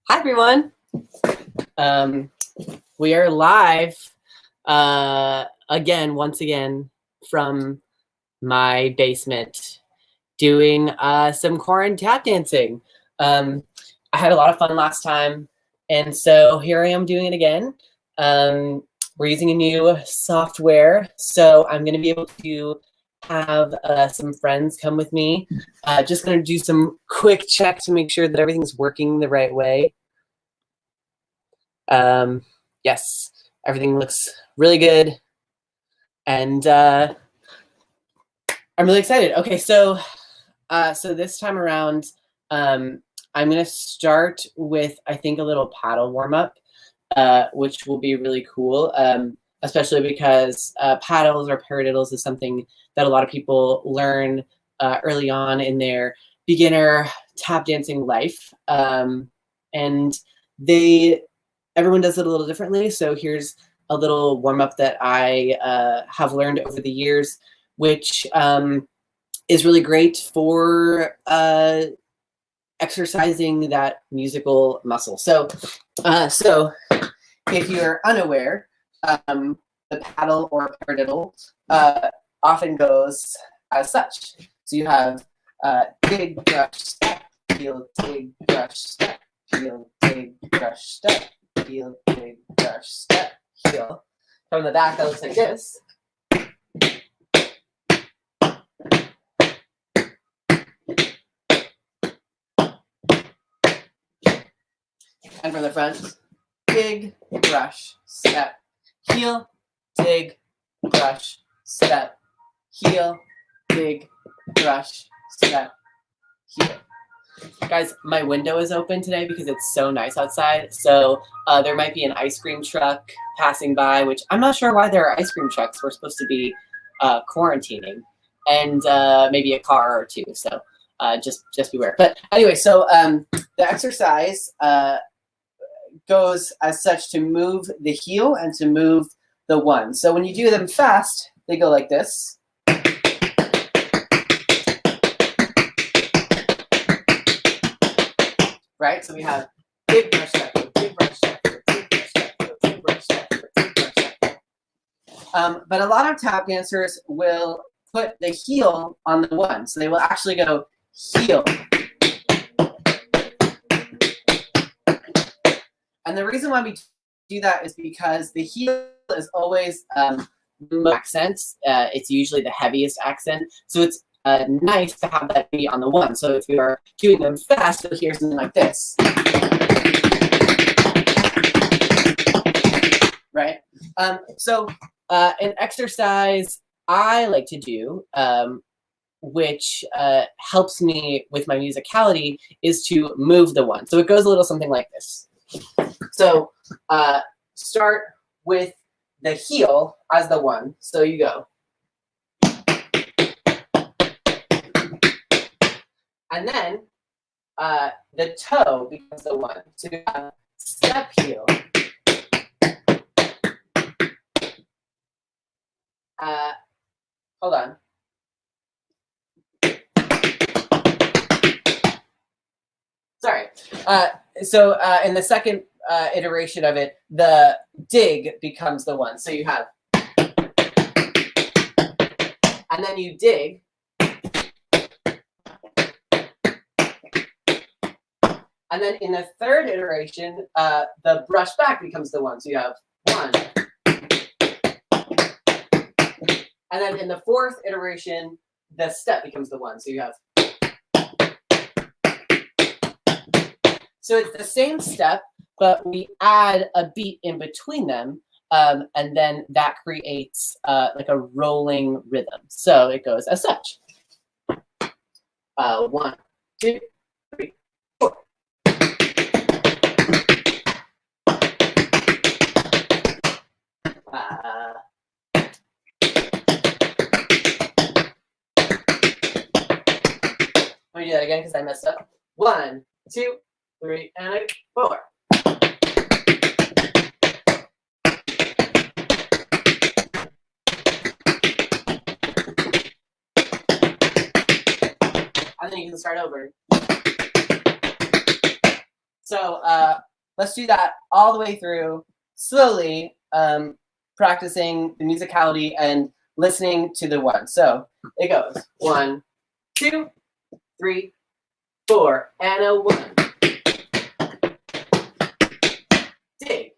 Hi, everyone. We are live once again, from my basement doing some QuaranTap dancing. I had a lot of fun last time, and so here I am doing it again. We're using a new software, so I'm going to be able to have some friends come with me. Just going to do some quick check to make sure that everything's working the right way. Yes, everything looks really good, and I'm really excited. Okay, so this time around, I'm gonna start with, I think, a little paddle warm-up, which will be really cool, especially because paddles or paradiddles is something that a lot of people learn early on in their beginner tap dancing life, and everyone does it a little differently. So here's a little warm-up that I have learned over the years, which is really great for exercising that musical muscle. So if you're unaware, the paddle or paradiddle often goes as such. So you have dig, brush, step, heel, dig, brush, step, heel, dig, brush, step, heel, dig, brush, step, heel. From the back, that looks like this. And from the front, dig, brush, step, heel, dig, brush, step, heel, dig, brush, step, heel. Guys, my window is open today because it's so nice outside. So there might be an ice cream truck passing by, which I'm not sure why there are ice cream trucks. We're supposed to be quarantining, and maybe a car or two. So just beware. But anyway, so the exercise goes as such to move the heel and to move the one. So when you do them fast, they go like this. Right? So we have big brush step, big brush step, big brush step, big brush step, big brush step. But a lot of tap dancers will put the heel on the one. So they will actually go heel. And the reason why we do that is because the heel is always accents. It's usually the heaviest accent. So it's nice to have that be on the one. So if you are doing them fast, you'll hear something like this. Right? So an exercise I like to do, which helps me with my musicality, is to move the one. So it goes a little something like this. So start with the heel as the one. So you go. And then the toe becomes the one. So you have step heel. Hold on. Sorry. So in the second iteration of it, the dig becomes the one. So you have, and then you dig. And then in the third iteration, the brush back becomes the one. So you have one. And then in the fourth iteration, the step becomes the one. So you have. So it's the same step, but we add a beat in between them. And then that creates like a rolling rhythm. So it goes as such. 1, 2, 3, 4. Let me do that again because I messed up. 1, 2, 3, and 4. And then you can start over. So let's do that all the way through, slowly, practicing the musicality and listening to the one. So it goes 1, 2, 3, 4, and a 1. Dig.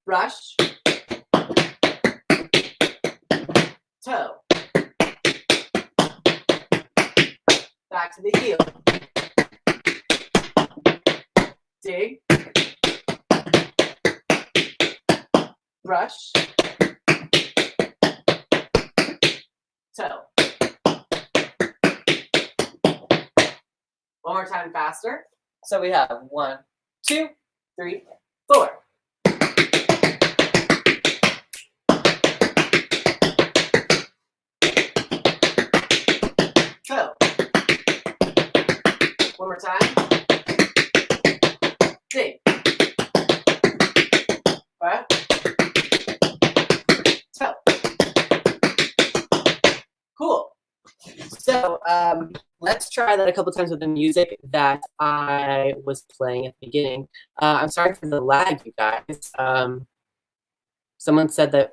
Brush. Toe. Back to the heel. Dig. Brush. Toe. One more time faster. So we have 1, 2, 3, 4. Toe. One more time. Dig. Right? Toe. Cool. So let's try that a couple times with the music that I was playing at the beginning. I'm sorry for the lag, you guys. Someone said that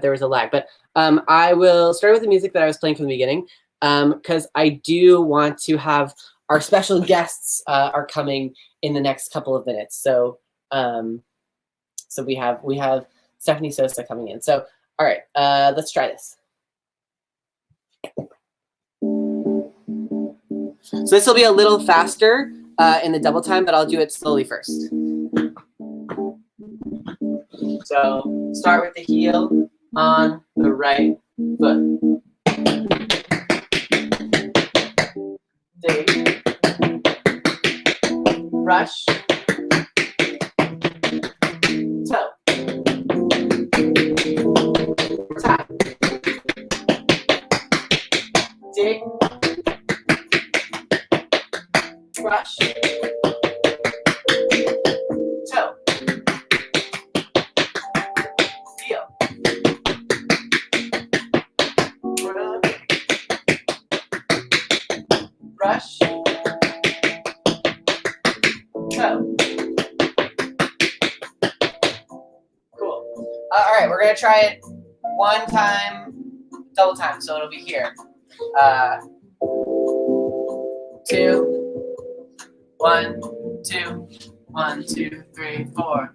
there was a lag, but I will start with the music that I was playing from the beginning because I do want to have our special guests are coming in the next couple of minutes. So so we have Stephanie Sosa coming in. So all right, let's try this. So this will be a little faster in the double time, but I'll do it slowly first. So start with the heel on the right foot. Dig. Brush. Toe. Tap. Dig. Brush. All right, we're gonna try it one time, double time, so it'll be here. 2, 1, 2, 1, 2, 3, 4.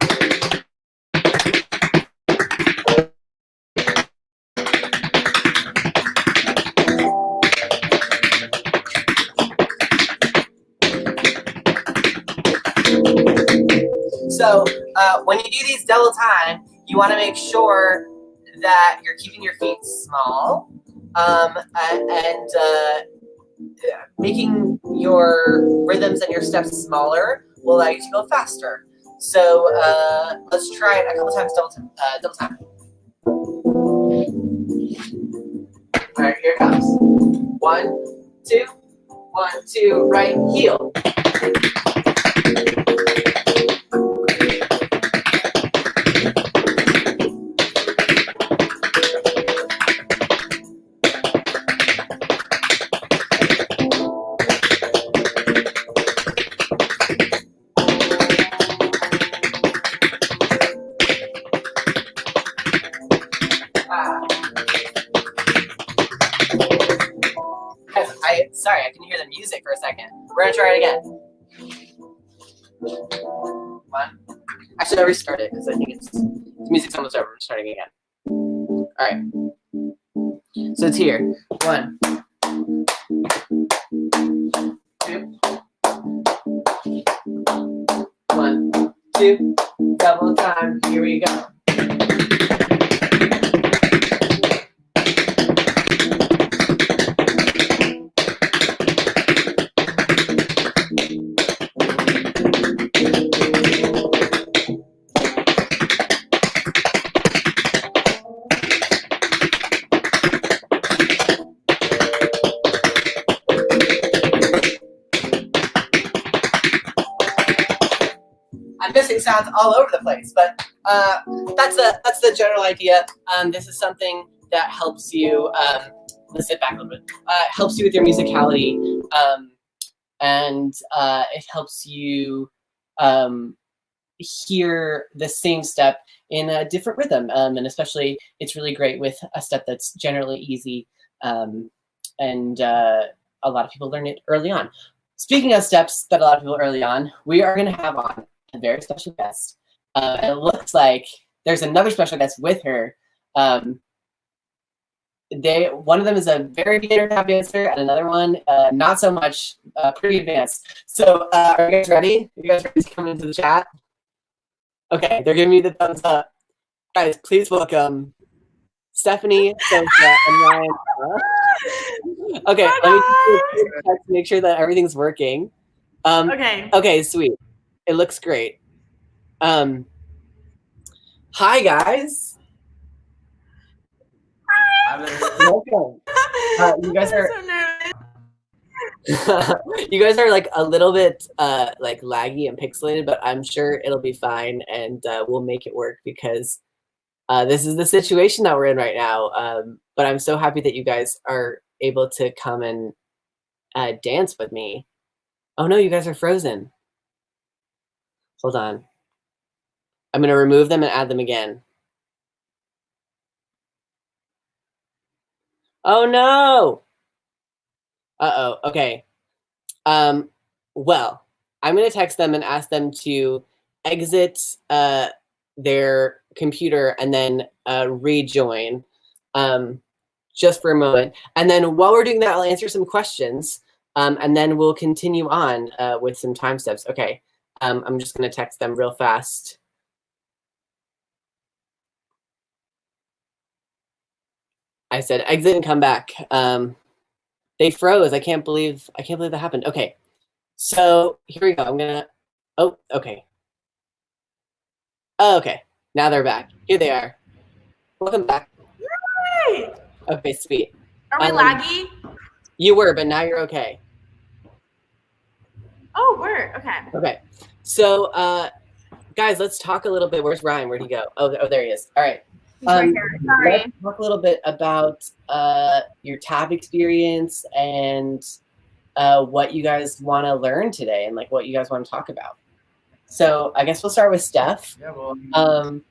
So when you do these double time, you want to make sure that you're keeping your feet small and making your rhythms and your steps smaller will allow you to go faster. So let's try it a couple times double time. All right, here it comes. 1, 2, 1, 2, right heel. Sorry, I can hear the music for a second. We're gonna try it again. 1. Actually, I'll restart it because I think the music's almost over. We're starting again. All right. So it's here. 1, 2, 1, 2, double time. Here we go. I'm missing sounds all over the place, but that's the general idea. This is something that helps you. Let's sit back a little bit. Helps you with your musicality, and it helps you hear the same step in a different rhythm. And especially, it's really great with a step that's generally easy, and a lot of people learn it early on. Speaking of steps that a lot of people early on, we are going to have on a very special guest. And it looks like there's another special guest with her. One of them is a very beginner tap dancer, and another one not so much, pretty advanced. So are you guys ready? Are you guys ready to come into the chat? Okay, they're giving me the thumbs up. Guys, please welcome Stephanie, Sophia, and Ryan. Okay, let me check to make sure that everything's working. Okay, sweet. It looks great. Hi guys. Welcome. You guys are you guys are like a little bit like laggy and pixelated, but I'm sure it'll be fine, and we'll make it work because this is the situation that we're in right now. But I'm so happy that you guys are able to come and dance with me. Oh no, you guys are frozen. Hold on. I'm going to remove them and add them again. Oh no. Uh-oh. Okay. Well, I'm going to text them and ask them to exit their computer and then rejoin just for a moment. And then while we're doing that, I'll answer some questions, and then we'll continue on with some time steps. Okay. I'm just going to text them real fast. I said exit and come back. They froze. I can't believe that happened. Okay, so here we go. I'm gonna. Oh, okay. Oh, okay. Now they're back. Here they are. Welcome back. Yay! Okay, sweet. Are we laggy? You were, but now you're okay. Oh, we're okay. Okay, so guys, let's talk a little bit. Where's Ryan? Where'd he go? Oh, there he is. All right. Right here. Sorry. Let's talk a little bit about your tap experience and what you guys want to learn today, and like what you guys want to talk about. So I guess we'll start with Steph. Yeah, well.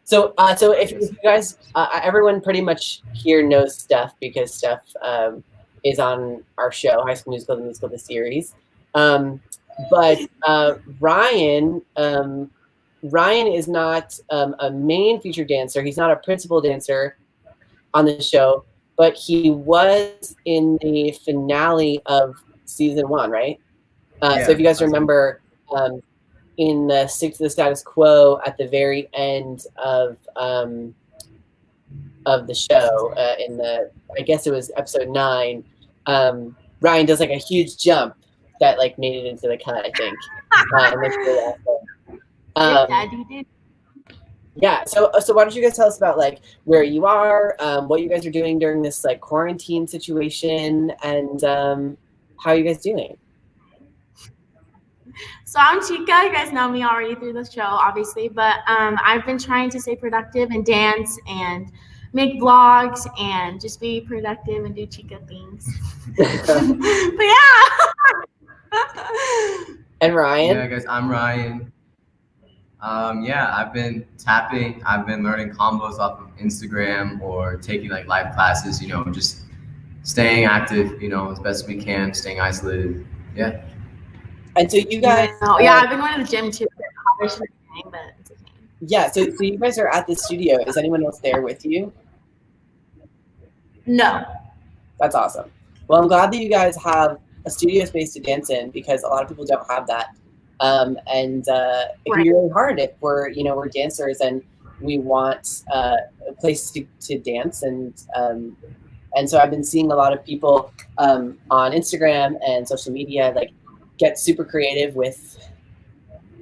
So if you guys, everyone pretty much here knows Steph because Steph is on our show, High School Musical, the musical, the series. But Ryan is not a main featured dancer. He's not a principal dancer on the show, but he was in the finale of season 1, right? So if you guys remember, in the Stick to the Status Quo at the very end of the show, in the, I guess it was episode 9, Ryan does like a huge jump that like made it into the cut, I think. And that's really awesome. Daddy did. Yeah, so why don't you guys tell us about like where you are, what you guys are doing during this like quarantine situation, and how are you guys doing? So I'm Chica. You guys know me already through the show, obviously, but I've been trying to stay productive and dance and make vlogs and just be productive and do Chica things. But yeah. And Ryan? Yeah, guys, I'm Ryan. Yeah, I've been tapping. I've been learning combos off of Instagram or taking like live classes, you know, just staying active, you know, as best we can, staying isolated. Yeah. And so you guys, yeah, I've been going to the gym too. But it's okay. Yeah, so you guys are at the studio. Is anyone else there with you? No. That's awesome. Well, I'm glad that you guys have a studio space to dance in because a lot of people don't have that. And it can be really hard if we're dancers and we want a place to dance. And so I've been seeing a lot of people on Instagram and social media like get super creative with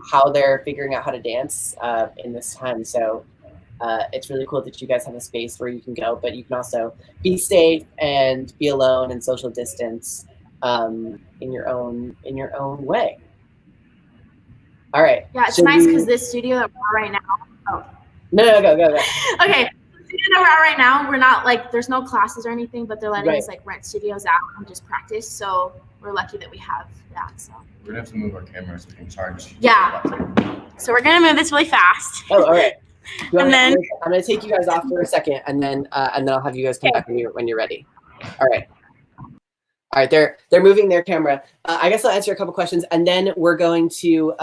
how they're figuring out how to dance in this time. So it's really cool that you guys have a space where you can go, but you can also be safe and be alone and social distance in your own way. All right. Yeah, it's nice because this studio that we're at right now. Oh. No, go. Okay. The studio that we're at right now, we're not like there's no classes or anything, but they're letting us like rent studios out and just practice. So we're lucky that we have that. So we're gonna have to move our camera so we can charge. Yeah. So we're gonna move this really fast. Oh, all right. And then I'm gonna take you guys off for a second, and then I'll have you guys come back when you're ready. All right. All right, they're moving their camera. I guess I'll answer a couple questions, and then we're going to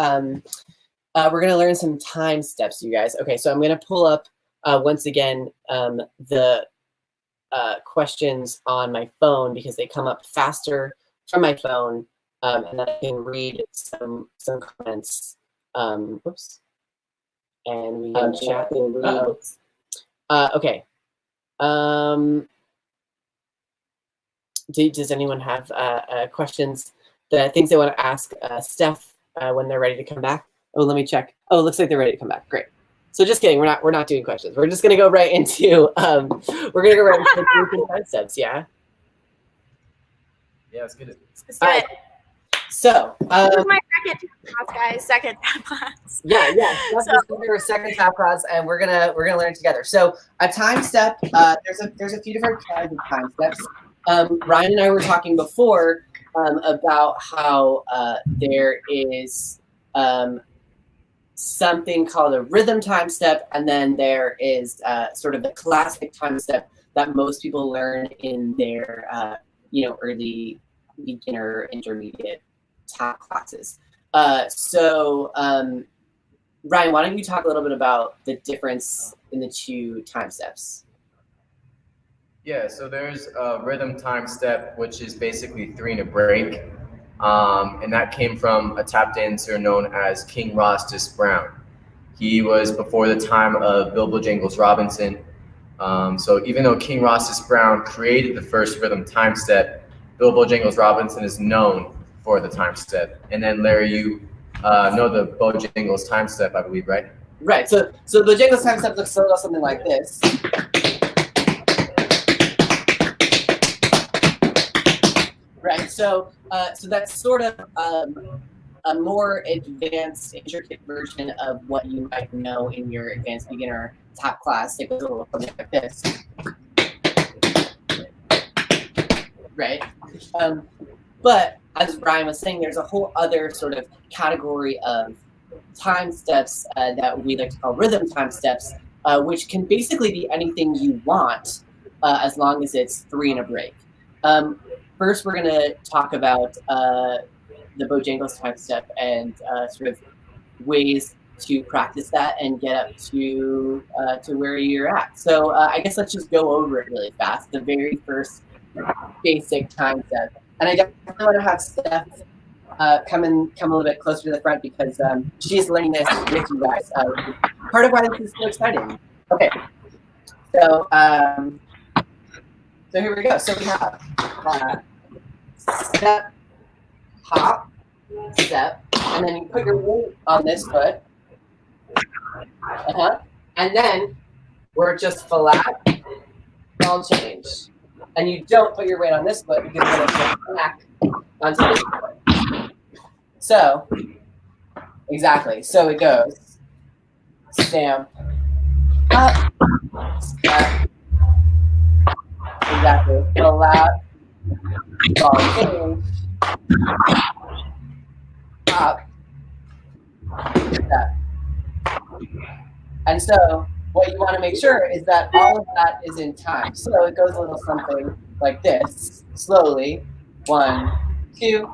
learn some time steps, you guys. Okay, so I'm gonna pull up once again the questions on my phone because they come up faster from my phone, and I can read some comments. Whoops. And we can chat and read. Okay. Does anyone have questions, things they want to ask Steph when they're ready to come back? Oh, let me check. Oh, it looks like they're ready to come back. Great. So just kidding. We're not doing questions. We're just gonna go right into time steps. Yeah. Yeah, let's get it. Let's do it. So this is my second class, guys. Second class. Yeah. This is your second tap class, and we're gonna learn together. So a time step. There's a few different kinds of time steps. Ryan and I were talking before about how there is something called a rhythm time step, and then there is sort of the classic time step that most people learn in their early beginner, intermediate tap classes. So Ryan, why don't you talk a little bit about the difference in the two time steps? Yeah, so there's a rhythm time step, which is basically 3 and a break. And that came from a tap dancer known as King Rostis Brown. He was before the time of Bilbo Jangles Robinson. So even though King Rostis Brown created the first rhythm time step, Bilbo Jangles Robinson is known for the time step. And then Larry, you know the Bojangles time step, I believe, right? Right. So the Bojangles time step looks something like this. Right. So that's sort of a more advanced, intricate version of what you might know in your advanced beginner tap class. It goes a little something like this. Right. But as Brian was saying, there's a whole other sort of category of time steps that we like to call rhythm time steps, which can basically be anything you want as long as it's 3 and a break. First, we're going to talk about the Bojangles time step and sort of ways to practice that and get up to where you're at. So I guess let's just go over it really fast. The very first basic time step, and I definitely want to have Steph come a little bit closer to the front because she's learning this with you guys. Part of why this is so exciting. Okay, so so here we go. So we have step, hop, step, and then you put your weight on this foot. And then we're just flat, ball change. And you don't put your weight on this foot because you're going to go back onto this foot. So, exactly. So it goes stamp, up, step. Exactly. Flat, ball change, up, step. And so what you want to make sure is that all of that is in time. So it goes a little something like this, slowly. 1, 2,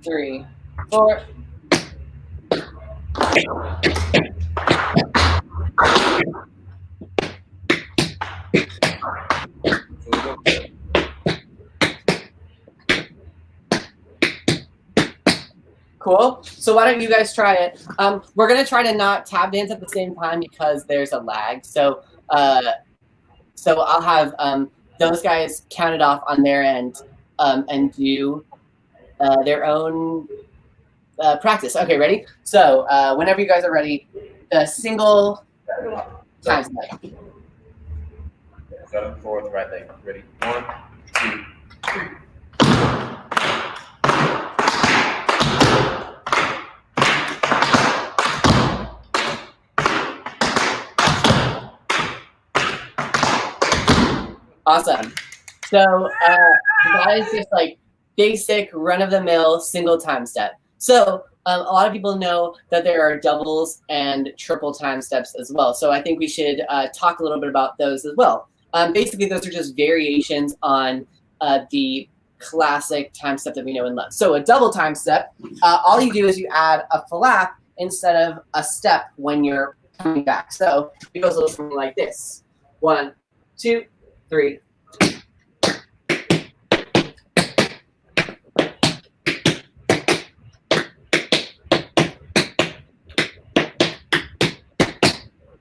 3, 4. Cool. So why don't you guys try it? We're gonna try to not tap dance at the same time because there's a lag. So so I'll have those guys count it off on their end and do their own practice. Okay, ready? So whenever you guys are ready, the single time step. Start forward with the right leg. Ready? 1, 2, 3. Awesome. So that is just like basic run-of-the-mill single time step. So a lot of people know that there are doubles and triple time steps as well. So I think we should talk a little bit about those as well. Basically, those are just variations on the classic time step that we know and love. So a double time step, all you do is you add a flap instead of a step when you're coming back. So it goes a little something like this. 1, 2, 3.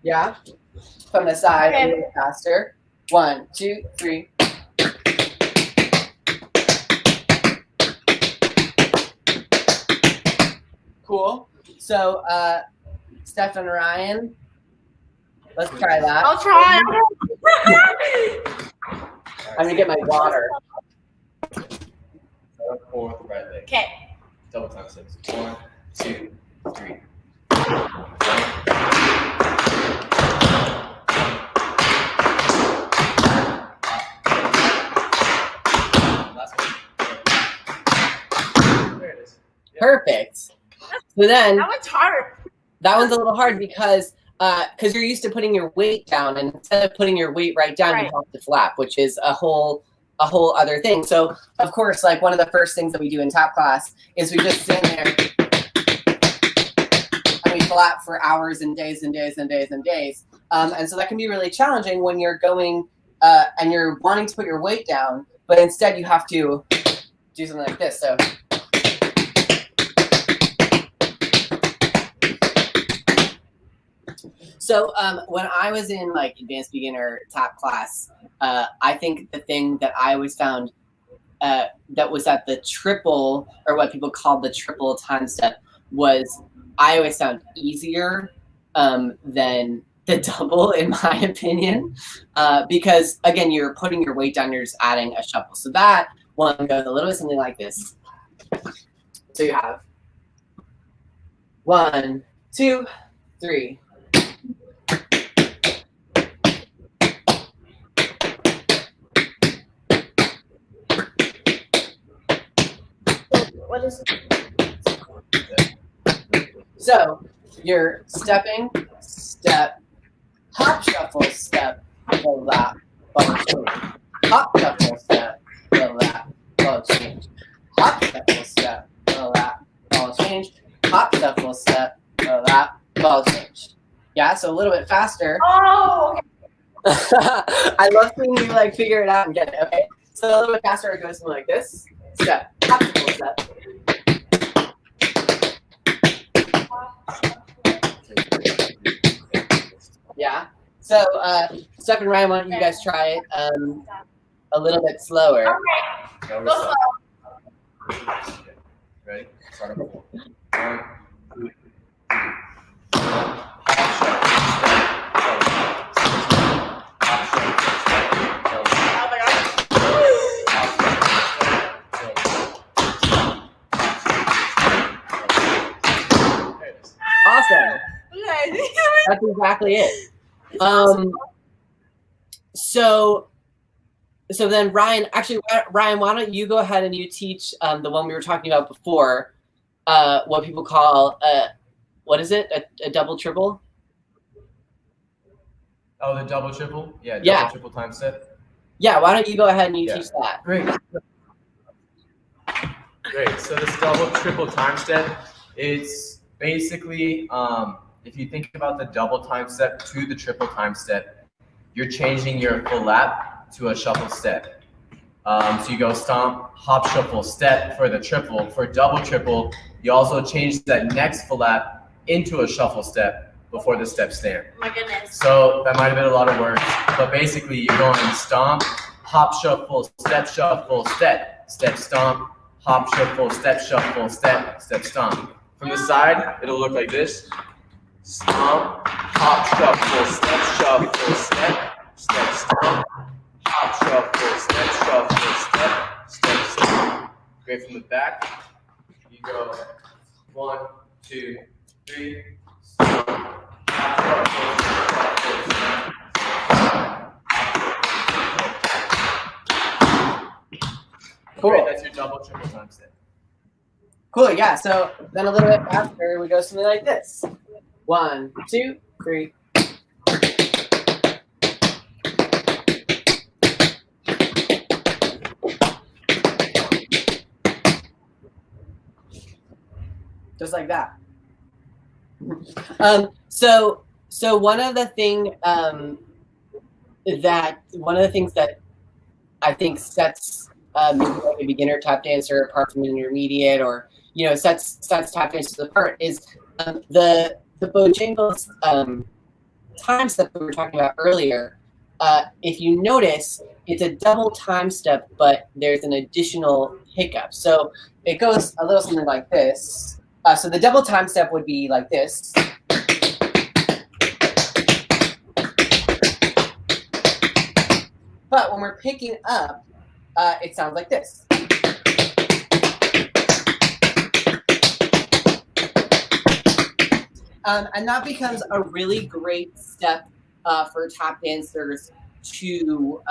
Yeah, from the side, okay. A little faster. 1, 2, 3. Cool. So, Steph and Ryan, let's try that. I'll try. I'm gonna get my water. Forward with the right leg. Okay. Double time steps. 1, 2, 3. There it is. Yep. Perfect. So then that one's hard. That one's a little hard because you're used to putting your weight down, and instead of putting your weight right down, you have to flap, which is a whole other thing. So of course, like one of the first things that we do in tap class is we just stand there and we flap for hours and days and days and days and days. And so that can be really challenging when you're going and you're wanting to put your weight down, but instead you have to do something like this. So. So when I was in like advanced beginner tap class, I think the thing that I always found that was at the triple, or what people called the triple time step, was I always found easier than the double, in my opinion, because again, you're putting your weight down, you're just adding a shuffle. So that one goes a little bit something like this. So you have 1, 2, 3. What is it? So you're stepping, step, hop, shuffle, step, full lap, ball change. Hop, shuffle, step, full lap, ball change. Hop, shuffle, step, full lap, ball change. Hop, shuffle, step, full lap, ball change. Yeah, so a little bit faster. Oh, okay. I love seeing you like figure it out and get it. Okay, so a little bit faster, it goes something like this. Step, hop, shuffle, step. Yeah. So, Steph and Ryan, why don't you guys try it a little bit slower? Okay. Go slow. Ready? Start up. 1, 2, 3. Awesome. That's exactly it. So then Ryan, actually, Ryan, why don't you go ahead and you teach the one we were talking about before, what people call what is it? A double triple? Oh, the double triple? Yeah, Yeah. Triple time step. Yeah, why don't you go ahead and you teach that? Great. Great. So this double triple time step, it's basically if you think about the double time step to the triple time step, you're changing your full lap to a shuffle step. So you go stomp, hop, shuffle, step for the triple. For double triple, you also change that next full lap into a shuffle step before the step stand. My goodness. So that might have been a lot of words, but basically you're going stomp, hop, shuffle, step, step, stomp, hop, shuffle, step, step, stomp. From the side, it'll look like this. Stomp, hop, shuffle, step, stomp, hop, shuffle, step, stomp. Great. From the back, you go 1, 2, 3, stomp, hop, shuffle, Cool. Great, that's your double triple time step. Cool, yeah. So then a little bit faster, we go something like this. 1, 2, 3. Just like that. So one of the things that I think sets maybe like a beginner tap dancer apart from an intermediate, or sets tap dancers apart is the Bojangles time step that we were talking about earlier. If you notice, it's a double time step, but there's an additional hiccup. So it goes a little something like this. So the double time step would be like this. But when we're picking up, it sounds like this. And that becomes a really great step for tap dancers to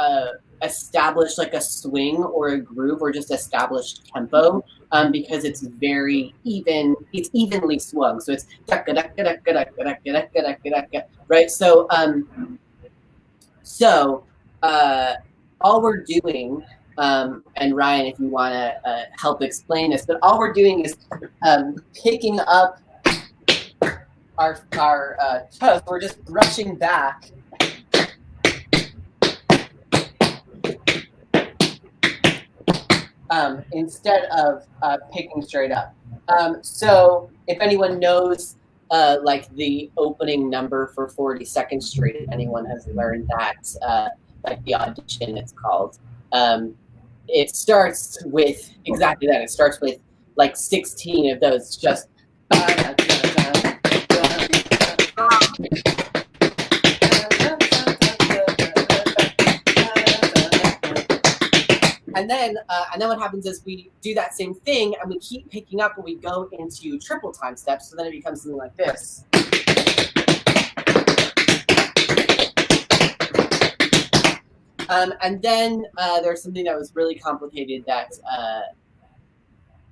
establish like a swing or a groove or just establish tempo, because it's very even. It's evenly swung, so it's right. So all we're doing, and Ryan, if you want to help explain this, but all we're doing is picking up our toes. We're just brushing back. Instead of picking straight up. So if anyone knows like the opening number for 42nd Street, if anyone has learned that, like the audition it's called, it starts with exactly that. It starts with like 16 of those, just and then what happens is we do that same thing and we keep picking up and we go into triple time steps. So then it becomes something like this. And then there's something that was really complicated that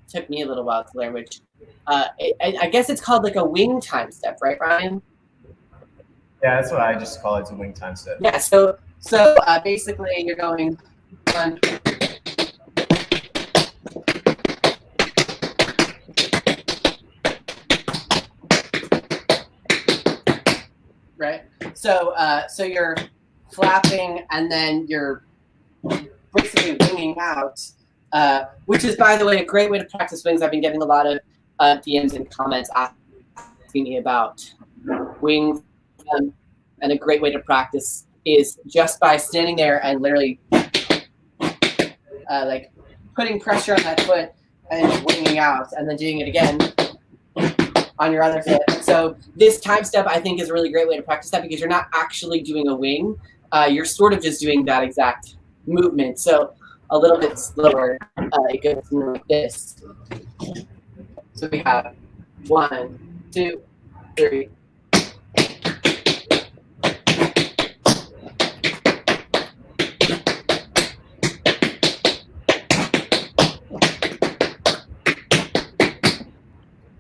took me a little while to learn, which I guess it's called like a wing time step, right, Ryan? Yeah, that's what I just call it. It's a wing time step. Yeah. So basically, you're going 1, right? So you're flapping and then you're basically winging out, which is, by the way, a great way to practice wings. I've been getting a lot of DMs and comments asking me about wings, and a great way to practice is just by standing there and literally like putting pressure on that foot and winging out, and then doing it again on your other foot. So this time step, I think, is a really great way to practice that because you're not actually doing a wing. You're sort of just doing that exact movement. So a little bit slower, it goes something like this. So we have 1, 2, 3.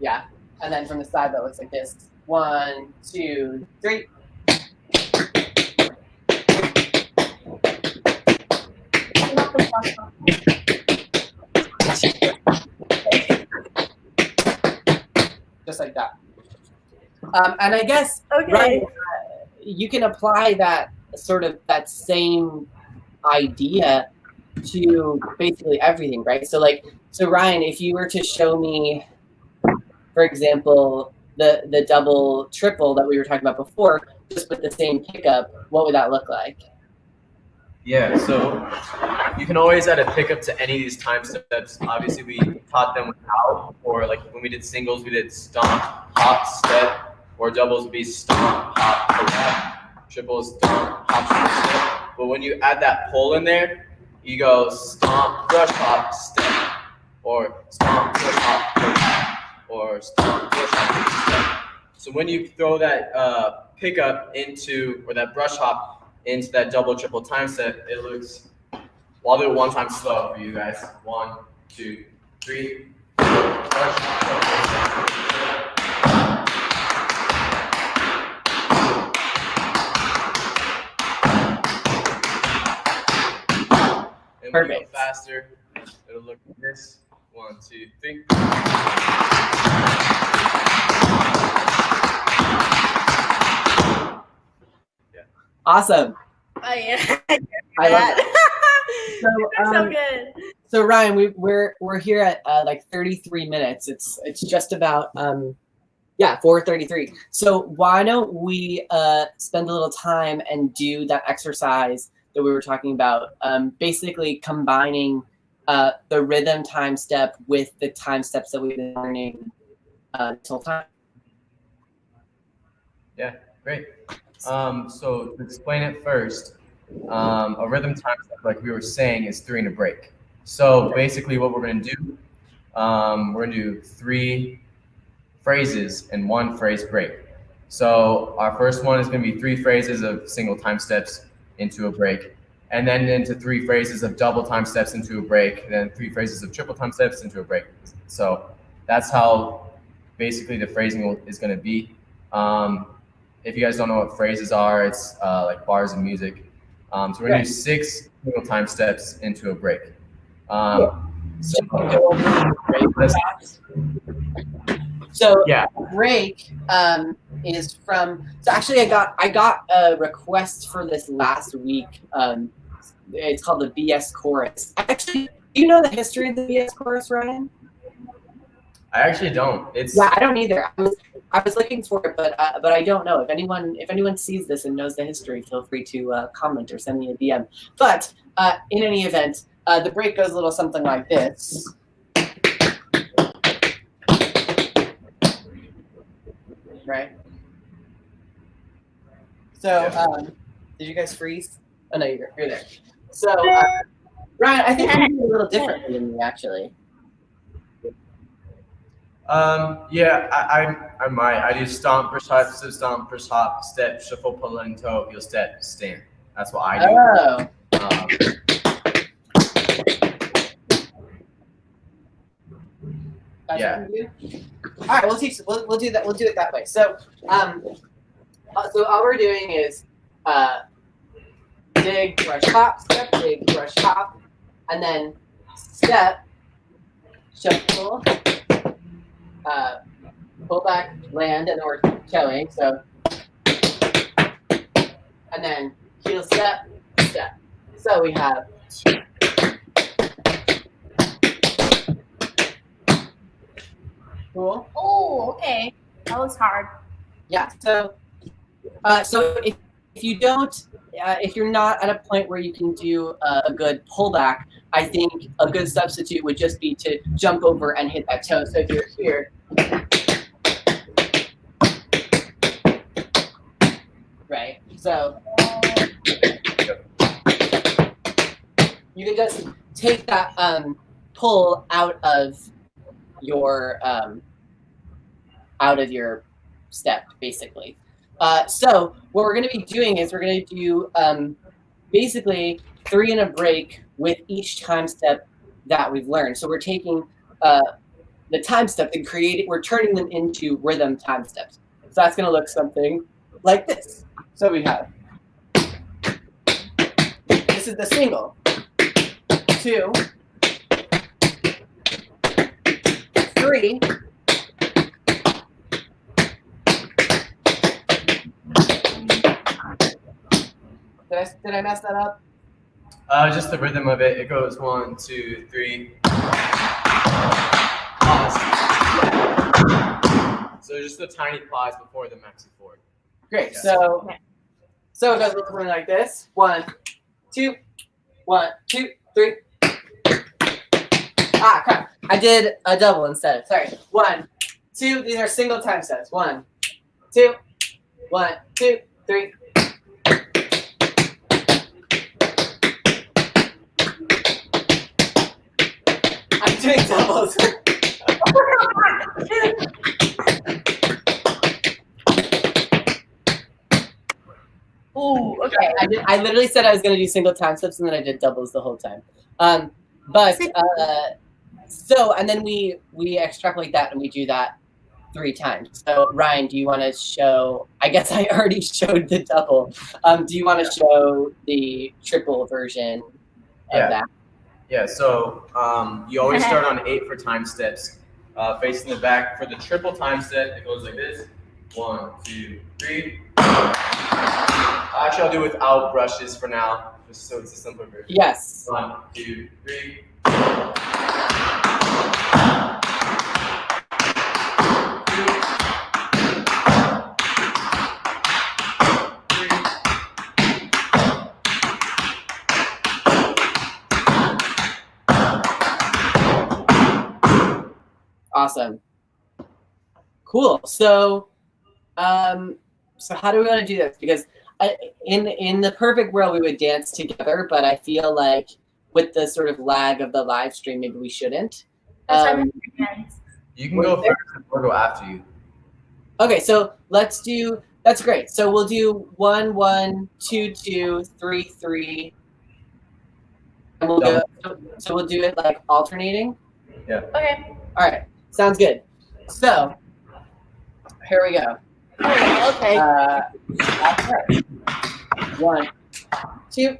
Yeah, and then from the side that looks like this. 1, 2, 3. Just like that. And I guess Ryan, you can apply that that same idea to basically everything, right? So Ryan, if you were to show me, for example, the double triple that we were talking about before, just with the same pickup, what would that look like? Yeah, so you can always add a pickup to any of these time steps. Obviously, we taught them without, or like when we did singles, we did stomp, hop, step, or doubles would be stomp, hop, pull-back, triples, stomp, hop, triple, step. But when you add that pull in there, you go stomp, brush, hop, step, or stomp, push, hop, pull-back, or stomp, push, hop, step. So when you throw that pickup into, or that brush hop into that double, triple time step, it looks, well, I'll do it one time slow for you guys. 1, 2, 3. And when you go faster, it'll look like this. 1, 2, 3. Awesome. Oh yeah. I love that. So good. So Ryan, we're here at like 33 minutes. It's just about 4:33. So why don't we spend a little time and do that exercise that we were talking about, basically combining the rhythm time step with the time steps that we've been learning till time. Yeah, great. So to explain it first, a rhythm time step, like we were saying, is 3 and a break. So basically what we're going to do, we're going to do 3 phrases and 1 phrase break. So our first one is going to be 3 phrases of single time steps into a break, and then into 3 phrases of double time steps into a break, and then 3 phrases of triple time steps into a break. So that's how basically the phrasing is going to be. If you guys don't know what phrases are, it's like bars of music. So we're going to do 6 single time steps into a break. So yeah, break is from. So actually, I got a request for this last week. It's called the BS chorus. Actually, do you know the history of the BS chorus, Ryan? I actually don't. Yeah, I don't either. I was looking for it, but I don't know. If anyone sees this and knows the history, feel free to comment or send me a DM. But in any event, the break goes a little something like this. Right. So, did you guys freeze? Oh no, you're there. So, Ryan, I think you do a little differently than me, actually. Yeah, I might. I do stomp, push, hop, step, shuffle, pull in toe, heel step, stand. That's what I do. Oh. That's Yeah. what we do? All right, we'll teach. We'll do that. We'll do it that way. So, so all we're doing is dig, brush, hop, step, dig, brush, hop, and then step, shuffle, pull back, land, and then we're toeing. So, and then heel step, step. So we have. Cool. Oh, okay. That was hard. Yeah. So, so if you don't, if you're not at a point where you can do a good pullback, I think a good substitute would just be to jump over and hit that toe. So if you're here, right? So you can just take that pull out of your step, basically. So what we're going to be doing is we're going to do basically 3 and a break with each time step that we've learned. So we're taking the time step and we're turning them into rhythm time steps. So that's going to look something like this. So we have, this is the single, 2, 3, did I mess that up? Just the rhythm of it. It goes 1, 2, 3. Pause. So just a tiny pause before the maxi forward. Great. Yeah. So it goes something like this. 1, 2, 1, 2, 3. Ah, crap. I did a double instead. Sorry. 1, 2. These are single time steps. 1, 2, 1, 2, 3. I'm doing doubles. Ooh, okay. I literally said I was going to do single time steps, and then I did doubles the whole time. So and then we extrapolate that and we do that 3 times. So Ryan, do you want to show? I guess I already showed the double. Do you want to show the triple version of that? Yeah. So you always start on 8 for time steps, facing the back. For the triple time step, it goes like this: 1, 2, 3. Actually, I'll do without brushes for now, just so it's a simpler version. Yes. 1, 2, 3. Awesome. Cool. So, so how do we want to do this? Because in the perfect world, we would dance together, but I feel like with the sort of lag of the live stream, maybe we shouldn't. You can go first and we'll go after you. Okay, so let's do. That's great. So we'll do 1, 1, 2, 2, 3, 3, and we'll go. So we'll do it like alternating. Yeah. Okay. All right. Sounds good. So here we go. Okay. That's right. 1, 2,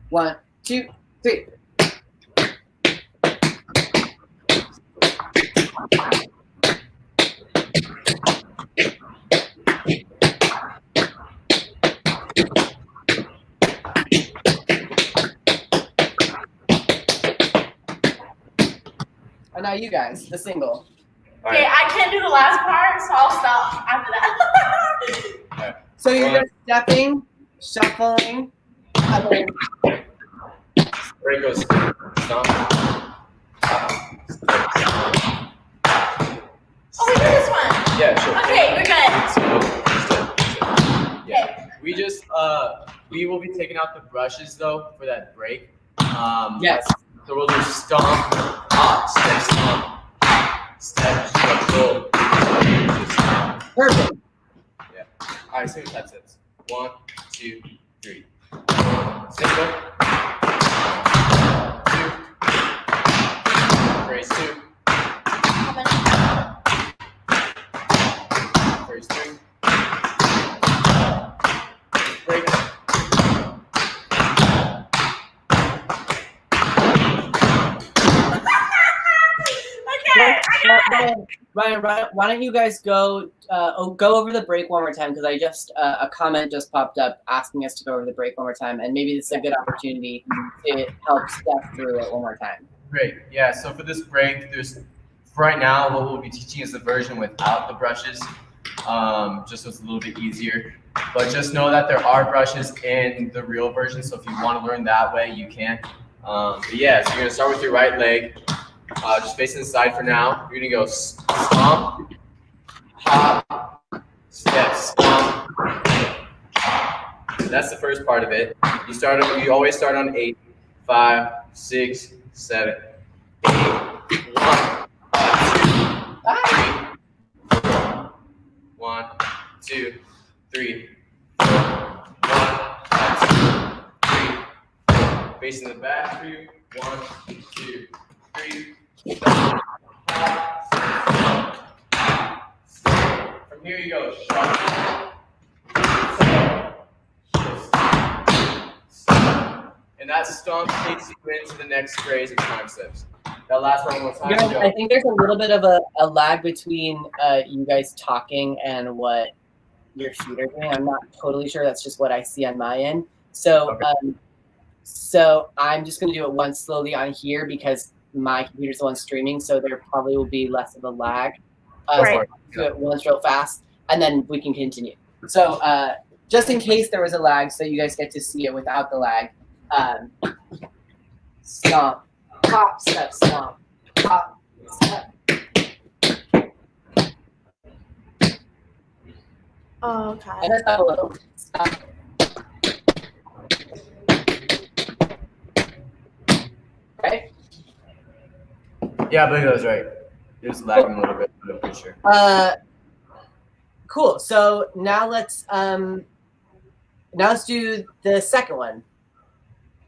1, 2, 3. And now you guys, the single. Okay, I can't do the last part, so I'll stop after that. So you're just stepping, shuffling, and then Break goes stomp. Oh, we do this one. Yeah, sure. Okay, we're good. Yeah. We will be taking out the brushes though for that break. yes. So we'll do stomp, hop, step, step, shuffle. Perfect. Yeah. All right, single tap sets. 1, 2, 3. Single. 2. Phrase 2. Ryan, why don't you guys go over the break one more time, because I just a comment just popped up asking us to go over the break one more time, and maybe this is a good opportunity to help step through it one more time. Great. Yeah. So for this break, for right now, what we'll be teaching is the version without the brushes, just so it's a little bit easier. But just know that there are brushes in the real version, so if you want to learn that way, you can. But yeah, so you're gonna start with your right leg, just facing the side for now. You're gonna go stomp, hop, step, stomp. That's the first part of it. You always start on 8, 5, 6, 7, 8. 1, 2, 3, 4. 1, 2, 3. Facing the back for you. 1, 2, 3. From here you go. Shuffle. And that stomp takes you into the next phrase of time steps. That last one more time. I think there's a little bit of a lag between you guys talking and what your feet are doing. I'm not totally sure. That's just what I see on my end. So, okay. So I'm just going to do it once slowly on here because my computer's the one streaming, so there probably will be less of a lag. Right. So do it once real fast, and then we can continue. So just in case there was a lag, so you guys get to see it without the lag. Stomp, hop, step, stomp, hop, step. Oh, okay. And that's a little stop. Right? Yeah, I believe that was right. It was lagging a little bit, but I'm pretty sure. Cool. So now let's do the second one.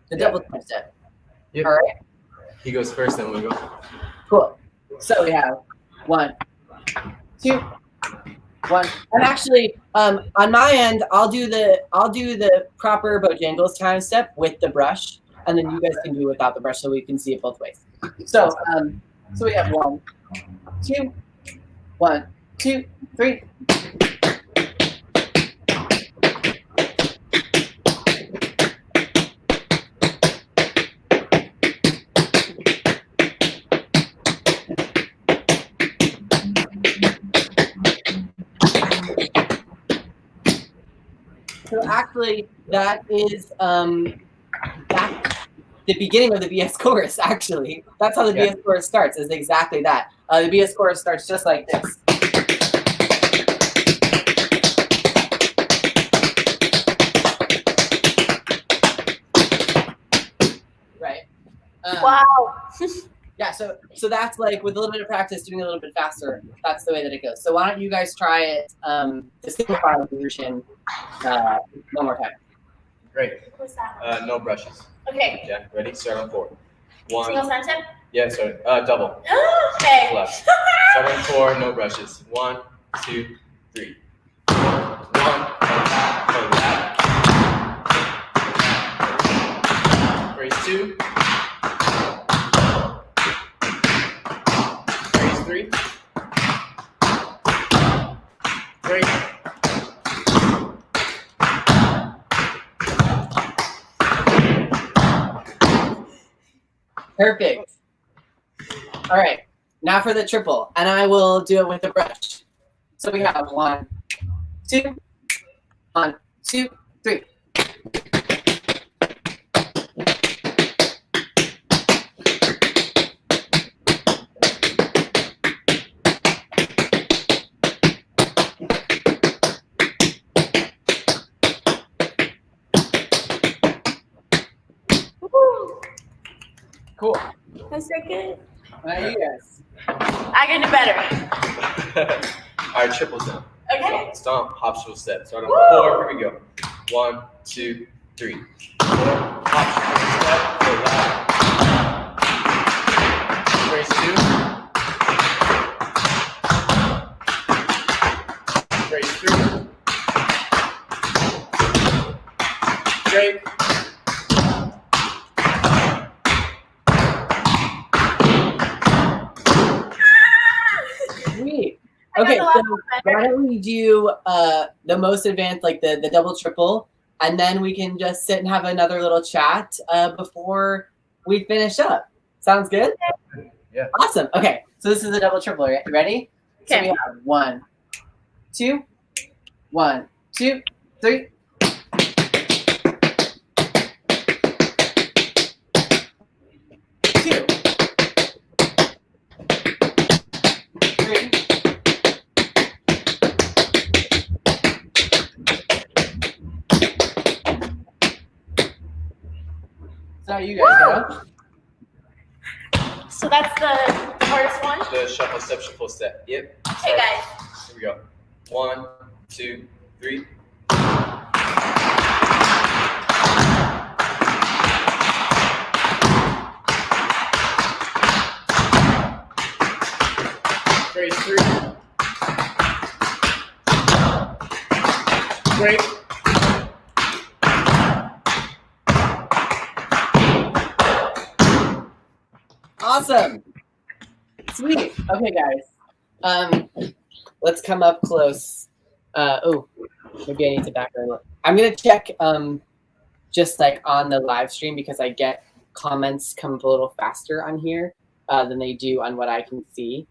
The double time step. Yep. All right. He goes first, then we go. Cool. So we have 1, 2, 1. And actually, on my end, I'll do the proper Bojangles time step with the brush, and then you guys can do it without the brush, so we can see it both ways. So so we have 1, 2, 1, 2, 3. So actually, that is that's the beginning of the BS chorus. Actually, that's how the BS chorus starts. Is exactly that. The BS chorus starts just like this. Right. Wow. Yeah. So that's like with a little bit of practice, doing it a little bit faster. That's the way that it goes. So why don't you guys try it? The simplified version. One more time. Great. What's that? No brushes. Okay. Yeah, ready? Start on 4. 1. Single time step? Yeah, sorry. Double. Okay. Left. Start on 4, no brushes. 1, 2, 3. 1, phrase 2. Phrase 3. Great. Perfect. All right. Now for the triple, and I will do it with the brush. So we have 1, 2, 1, 2, 3. Cool. That's so good. Now you guys. I can do better. All right, triples now. Okay. Stomp, hop, shuffle, step. Start on 4. Here we go. 1, 2, 3. 4. Hop, shuffle, step. Go loud. Phrase 2. Phrase 3. Great. Okay, a lot so better. why don't we do the most advanced, like the double triple, and then we can just sit and have another little chat before we finish up. Sounds good? Yeah. Awesome. Okay, so this is a double triple. You ready? So we Okay. have 1, 2, 1, 2, 3. Two, three, so you guys go. So that's the hardest one. The shuffle step, shuffle step. Yep. Okay, guys. Here we go. 1, 2, 3. Phrase 3. Break. Awesome. Sweet. Okay, guys. Let's come up close. Oh, maybe I need to back her up. I'm gonna check just like on the live stream because I get comments come up a little faster on here than they do on what I can see.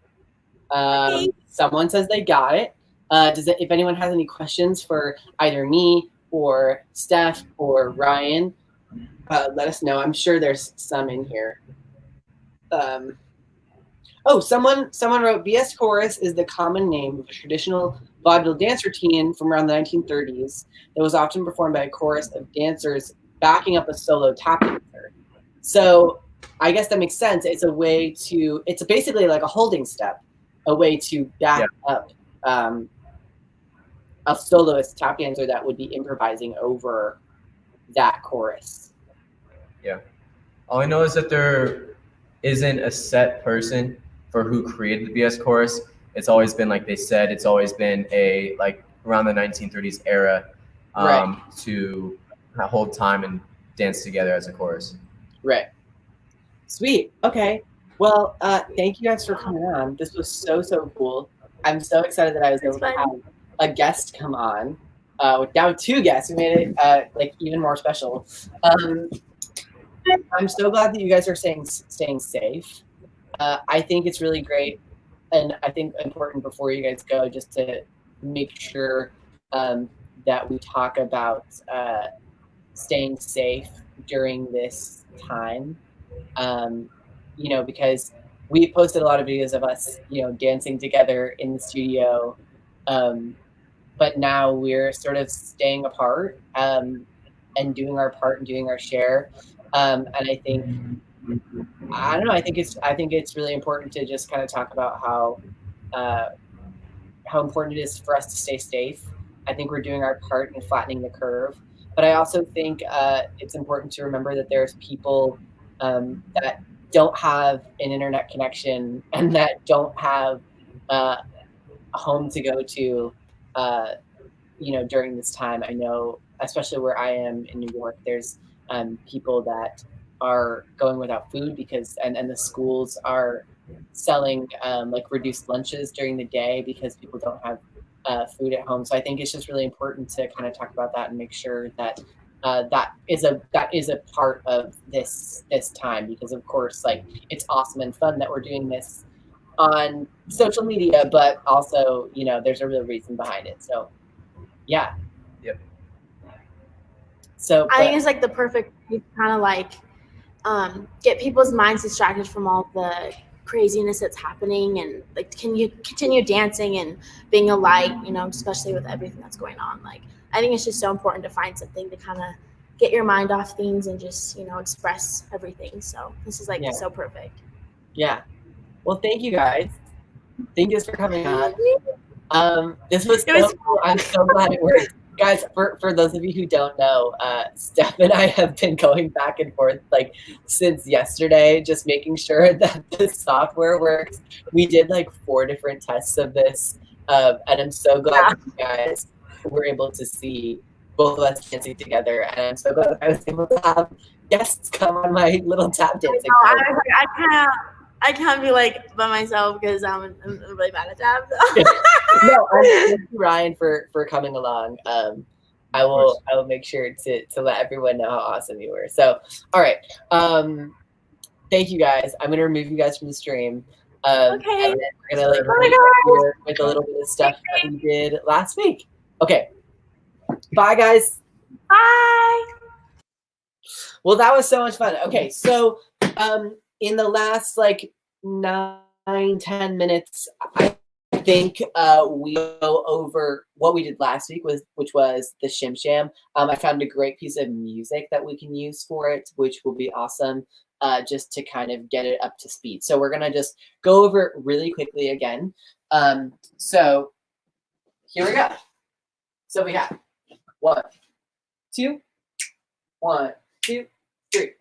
Someone says they got it. If anyone has any questions for either me or Steph or Ryan, let us know. I'm sure there's some in here. Someone wrote, BS chorus is the common name of a traditional vaudeville dance routine from around the 1930s that was often performed by a chorus of dancers backing up a solo tap dancer. So I guess that makes sense. It's basically like a holding step, a way to back up a soloist tap dancer that would be improvising over that chorus. Yeah. All I know is that there isn't a set person for who created the BS chorus. It's always been, like they said, it's always been around the 1930s era to hold time and dance together as a chorus. Right. Sweet. Okay. Well, thank you guys for coming on. This was so cool. I'm so excited that I was able to have a guest come on. Now 2 guests. We made it even more special. I'm so glad that you guys are staying safe. I think it's really great, and I think important before you guys go, just to make sure that we talk about staying safe during this time. Because we posted a lot of videos of us, dancing together in the studio, but now we're sort of staying apart and doing our part and doing our share. And I think it's really important to just kind of talk about how important it is for us to stay safe. I think we're doing our part in flattening the curve, but I also think it's important to remember that there's people that don't have an internet connection and that don't have a home to go to, during this time. I know, especially where I am in New York, there's people that are going without food and the schools are selling reduced lunches during the day because people don't have food at home. So I think it's just really important to kind of talk about that and make sure that that is a part of this time, because of course, it's awesome and fun that we're doing this on social media, but also, there's a real reason behind it. So yeah. Yep. So I think it's the perfect kind of get people's minds distracted from all the craziness that's happening, and can you continue dancing and being a light, especially with everything that's going on. I think it's just so important to find something to kind of get your mind off things and just, express everything. So this is so perfect. Yeah. Well, thank you guys. Thank you for coming on. This was so cool. I'm so glad it worked. Guys, for those of you who don't know, Steph and I have been going back and forth since yesterday, just making sure that the software works. We did 4 different tests of this, and I'm so glad that you guys were able to see both of us dancing together, and I'm so glad that I was able to have guests come on my little tap dancing. I I can't be like by myself because I'm really bad at tap. No, thank you, Ryan, for coming along. I will make sure to let everyone know how awesome you were. So, all right. Thank you guys. I'm gonna remove you guys from the stream. Okay. And then we're gonna like Oh my meet gosh. here with a little bit of stuff that we did last week. Okay. Bye, guys. Bye. Well, that was so much fun. Okay, so in the last like 9-10 minutes, I think we go over what we did last week, which was the Shim Sham. I found a great piece of music that we can use for it, which will be awesome, just to kind of get it up to speed. So we're gonna just go over it really quickly again. So here we go. So we have 1, 2, 1, 2, 3.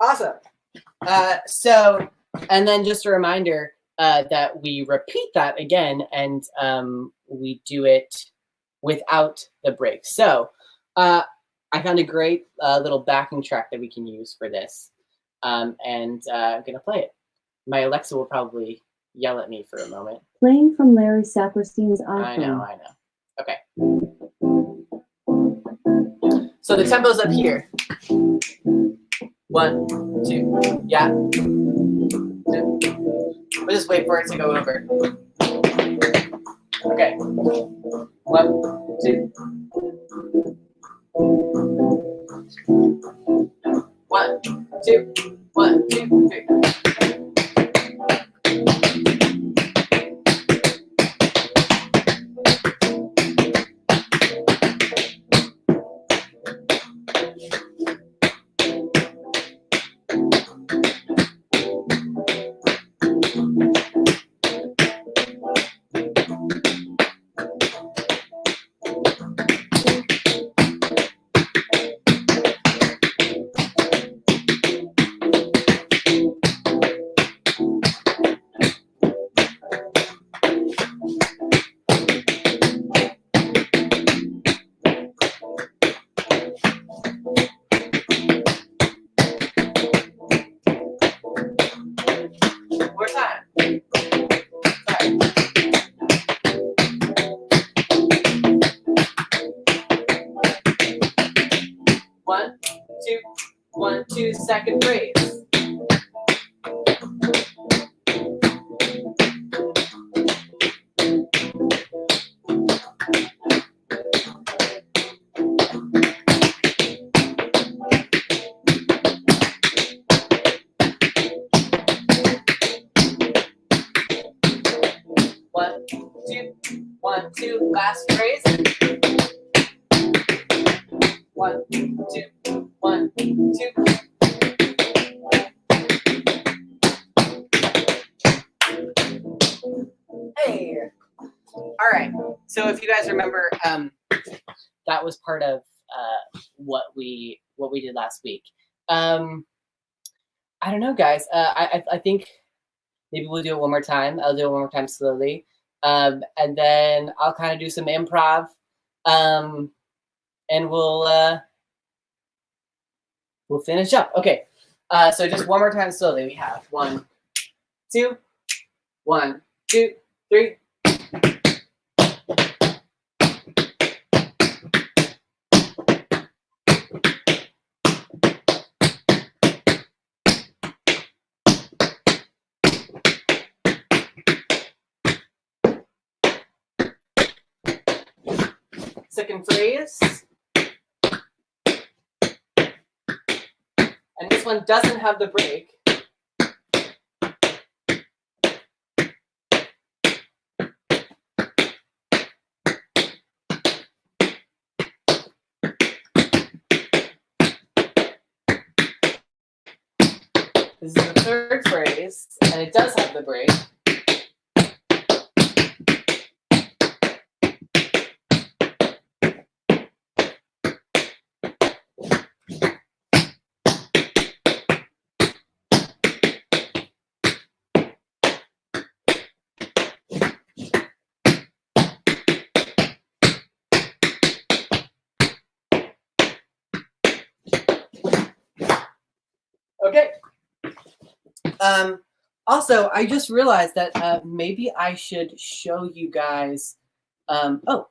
Awesome. So, and then just a reminder that we repeat that again, and we do it without the break. So, I found a great little backing track that we can use for this, and I'm gonna play it. My Alexa will probably yell at me for a moment. Playing from Larry Saperstein's iPhone. I know. Okay. So the tempo's up here. 1, 2, yeah. 2. We'll just wait for it to go over. Okay. 1, 2. 1, 2, 1, 2, 3. More time. Sorry. 1, 2, 1, 2, second phrase. One, two, 1, 2, last phrase. 1, 2, 1, 2. Hey. All right. So if you guys remember, that was part of what we did last week. I don't know, guys. I think maybe we'll do it one more time. I'll do it one more time slowly, and then I'll kind of do some improv, and we'll finish up. Okay. So just one more time slowly. We have 1, 2, 1, 2, 3. second phrase. And this one doesn't have the break. This is the third phrase, and it does have the break. Okay. Also, I just realized that maybe I should show you guys. Oh,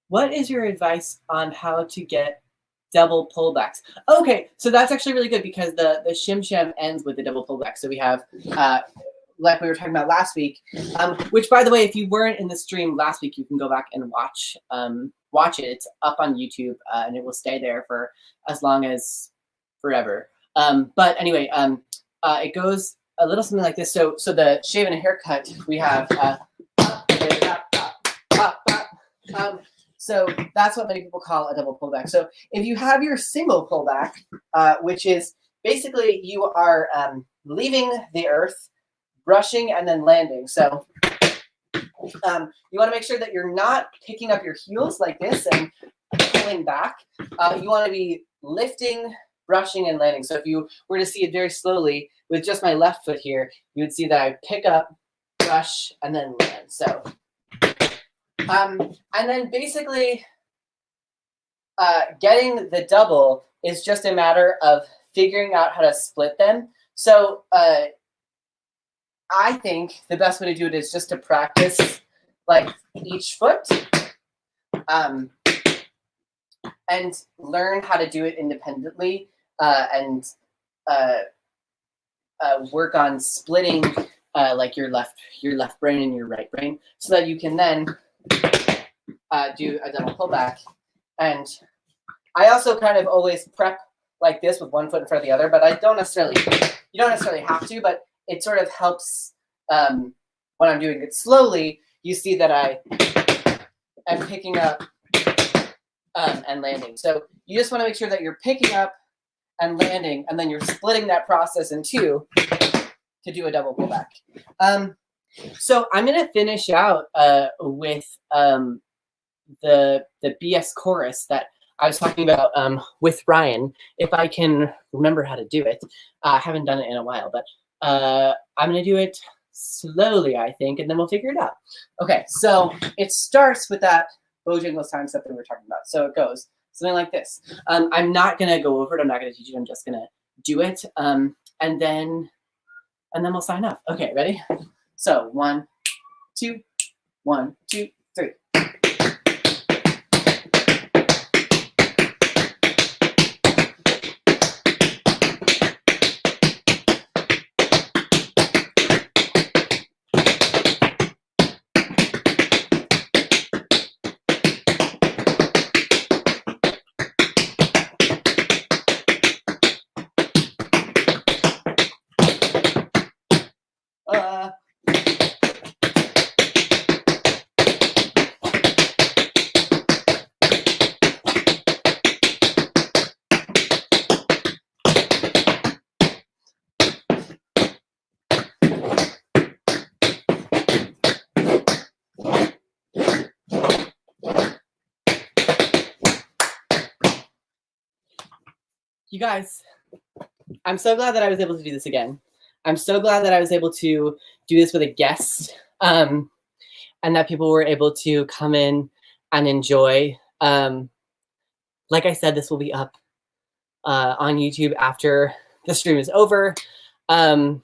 what is your advice on how to get double pullbacks? Okay, so that's actually really good because the shim sham ends with the double pullback. So we have, like we were talking about last week, which, by the way, if you weren't in the stream last week, you can go back and watch it. It's up on YouTube, and it will stay there for as long as forever. But anyway, it goes a little something like this. So the shave and a haircut, we have so that's what many people call a double pullback. So if you have your single pullback, which is basically you are leaving the earth, brushing, and then landing. So you want to make sure that you're not picking up your heels like this and pulling back. You want to be lifting, brushing, and landing. So if you were to see it very slowly with just my left foot here, you would see that I pick up, brush, and then land. So, and then basically getting the double is just a matter of figuring out how to split them. So I think the best way to do it is just to practice like each foot and learn how to do it independently. And work on splitting like your left brain and your right brain, so that you can then do a double pullback. And I also kind of always prep like this with one foot in front of the other, but you don't necessarily have to, but it sort of helps when I'm doing it slowly. You see that I am picking up and landing. So you just want to make sure that you're picking up and landing, and then you're splitting that process in two to do a double pullback. So I'm going to finish out with the BS chorus that I was talking about with Ryan, if I can remember how to do it. I haven't done it in a while, but I'm going to do it slowly, I think, and then we'll figure it out. Okay, so it starts with that Bojangles time step that we were talking about. So it goes something like this. I'm not going to go over it. I'm not going to teach you. I'm just going to do it. And then we'll sign off. Okay, ready? So 1, 2, 1, 2, 3. You guys, I'm so glad that I was able to do this again. I'm so glad that I was able to do this with a guest, and that people were able to come in and enjoy. Like I said, this will be up on YouTube after the stream is over. And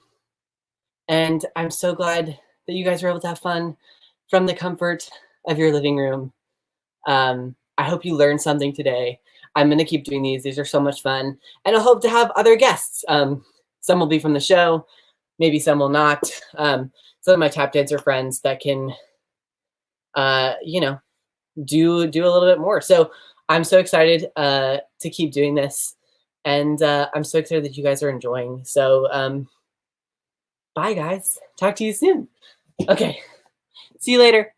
I'm so glad that you guys were able to have fun from the comfort of your living room. I hope you learned something today. I'm going to keep doing these. These are so much fun. And I hope to have other guests. Some will be from the show. Maybe some will not. Some of my tap dancer friends that can, do a little bit more. So I'm so excited to keep doing this, and I'm so excited that you guys are enjoying. So bye, guys. Talk to you soon. Okay. See you later.